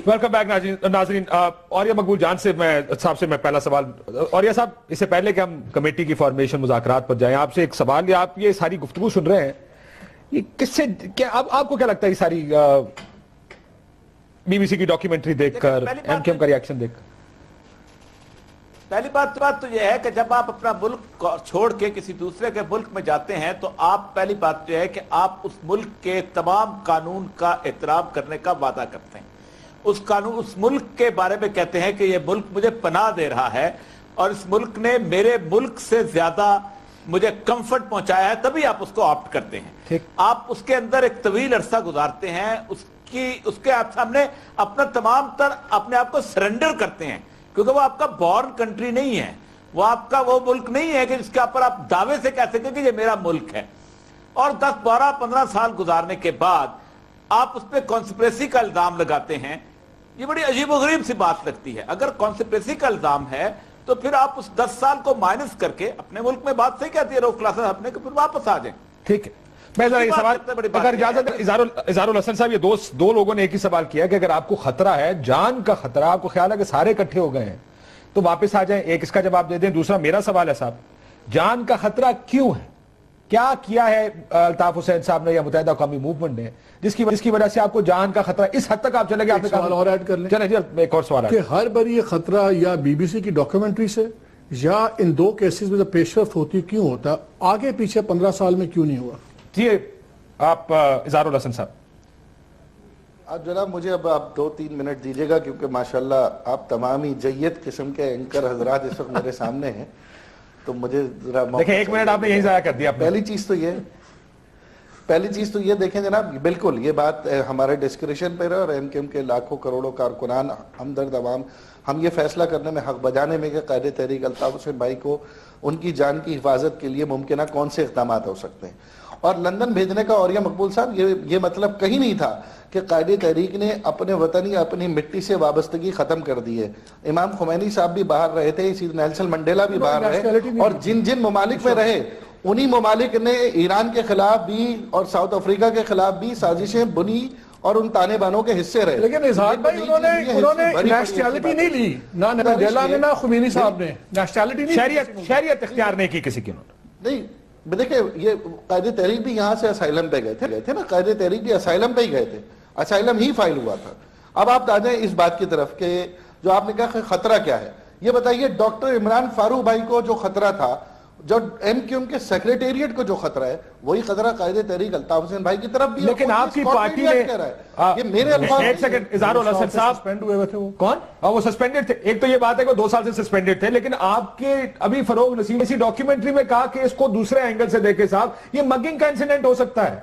Welcome back ناظرین. اوریہ مقبول جان سے میں پہلا سوال. اوریہ صاحب، اس سے پہلے کہ ہم کمیٹی کی فارمیشن مذاکرات پر جائیں، آپ سے ایک سوال. یہ آپ یہ ساری گفتگو سن رہے ہیں، یہ کس سے آپ کو کیا لگتا ہے یہ ساری بی بی سی کی ڈاکیومنٹری دیکھ کر، ایم کیو ایم کا ریاکشن دیکھ کر؟ پہلی بات تو یہ ہے کہ جب آپ اپنا ملک چھوڑ کے کسی دوسرے کے ملک میں جاتے ہیں تو آپ پہلی بات یہ ہے کہ آپ اس ملک کے تمام قانون کا احترام کرنے کا وعدہ کرتے ہیں. اس ملک کے بارے میں کہتے ہیں کہ یہ ملک مجھے پناہ دے رہا ہے اور اس ملک نے میرے ملک سے زیادہ مجھے کمفرٹ پہنچایا ہے، تبھی آپ اس کو آپٹ کرتے ہیں. آپ اس کے اندر ایک طویل عرصہ گزارتے ہیں، اس کے آپ سامنے اپنا تمام تر اپنے آپ کو سرنڈر کرتے ہیں، کیونکہ وہ آپ کا بورن کنٹری نہیں ہے، وہ آپ کا وہ ملک نہیں ہے کہ جس کے اوپر آپ دعوے سے کہہ سکیں کہ یہ میرا ملک ہے. اور 10 12 15 سال گزارنے کے بعد آپ اس پہ کانسپریسی کا الزام لگاتے ہیں. یہ بڑی عجیب و غریب سی بات لگتی ہے. اگر کانسپریسی کا الزام ہے تو پھر آپ اس 10 سال کو مائنس کر کے اپنے ملک میں بات صحیح کہتی ہے روک کلاسز اپنے کو، پھر واپس آ جائیں. ٹھیک ہے. میں ذرا یہ سوال اگر اجازت اظہار الحسن صاحب، یہ دو لوگوں نے ایک ہی سوال کیا کہ اگر آپ کو خطرہ ہے، جان کا خطرہ، آپ کو خیال ہے کہ سارے اکٹھے ہو گئے ہیں تو واپس آ جائیں. ایک اس کا جواب دے دیں. دوسرا میرا سوال ہے صاحب، جان کا خطرہ کیوں ہے؟ کیا کیا ہے الطاف حسین صاحب نے یا متحدہ قومی موومنٹ نے جس کی وجہ سے آپ کو جان کا خطرہ اس حد تک آپ چلے گئے؟ آپ نے سوال اور ایڈ کر لیں. چلیں جی، ایک اور سوال ہے کہ ہر بار یہ خطرہ یا بی بی سی کی ڈاکیومنٹری سے یا ان دو کیسز میں جب پیش رفت ہوتی کیوں ہوتا، آگے پیچھے 15 سال میں کیوں نہیں ہوا؟ جی آپ اظہار الحسن صاحب. اب جناب مجھے اب آپ 2-3 منٹ دیجیے گا، کیونکہ ماشاءاللہ آپ تمام ہی جید قسم کے اینکر حضرات اس وقت میرے سامنے ہیں، تو مجھے ذرا دیکھیں 1 منٹ آپ نے یہی ضائع کر دیا. پہلی چیز تو یہ دیکھیں جناب، بالکل یہ بات ہمارے ڈسکریشن پہ رہے اور ایم کیو ایم کے لاکھوں کروڑوں کارکنان ہمدرد عوام ہم یہ فیصلہ کرنے میں حق بجانے میں کہ قائد تحریک الطاف حسین بھائی کو ان کی جان کی حفاظت کے لیے ممکنہ کون سے اقدامات ہو سکتے ہیں. اور لندن بھیجنے کا اوریہ مقبول صاحب یہ مطلب کہیں نہیں تھا کہ قائد تحریک نے اپنے وطن یا اپنی مٹی سے وابستگی ختم کر دی ہے. امام خمینی صاحب بھی باہر رہے تھے، اسی نیلسن منڈیلا بھی باہر رہے، اور جن ممالک میں رہے انہی ممالک نے ایران کے خلاف بھی اور ساؤتھ افریقہ کے خلاف بھی سازشیں بنی اور ان تانے بانوں کے حصے رہے. لیکن اظہار بھائی انہوں نے نیشنلٹی نہیں لی، نہ منڈیلا نے نہ خمینی صاحب نے نیشنلٹی نہیں، شہریت اختیار نہیں کی کسی کی. نہیں دیکھیں، یہ قائد تحریک بھی یہاں سے اسائلم پہ گئے تھے نا، قائد تحریک بھی اسائلم پہ ہی گئے تھے، اسائلم ہی فائل ہوا تھا. اب آپ آ جائیں اس بات کی طرف کہ جو آپ نے کہا خطرہ کیا ہے. یہ بتائیے ڈاکٹر عمران فاروق بھائی کو جو خطرہ تھا، جو ایم کیو ایم کے سیکریٹریٹ کو جو خطرہ ہے، وہی خطرہ قائد تحریک الطاف حسین بھائی کی طرف بھی. لیکن آپ کی پارٹی نے یہ میرے الفاظ، ایک سیکنڈ، اظہار الحسن صاحب سسپینڈ ہوئے تھے. وہ کون؟ وہ سسپینڈڈ تھے. ایک تو یہ بات ہے کہ 2 سال سے سسپینڈڈ تھے، لیکن آپ کے ابھی فروغ نسیم اسی ڈاکیومنٹری میں کہا کہ اس کو دوسرے اینگل سے دیکھے صاحب، یہ مگنگ کا انسیڈنٹ ہو سکتا ہے.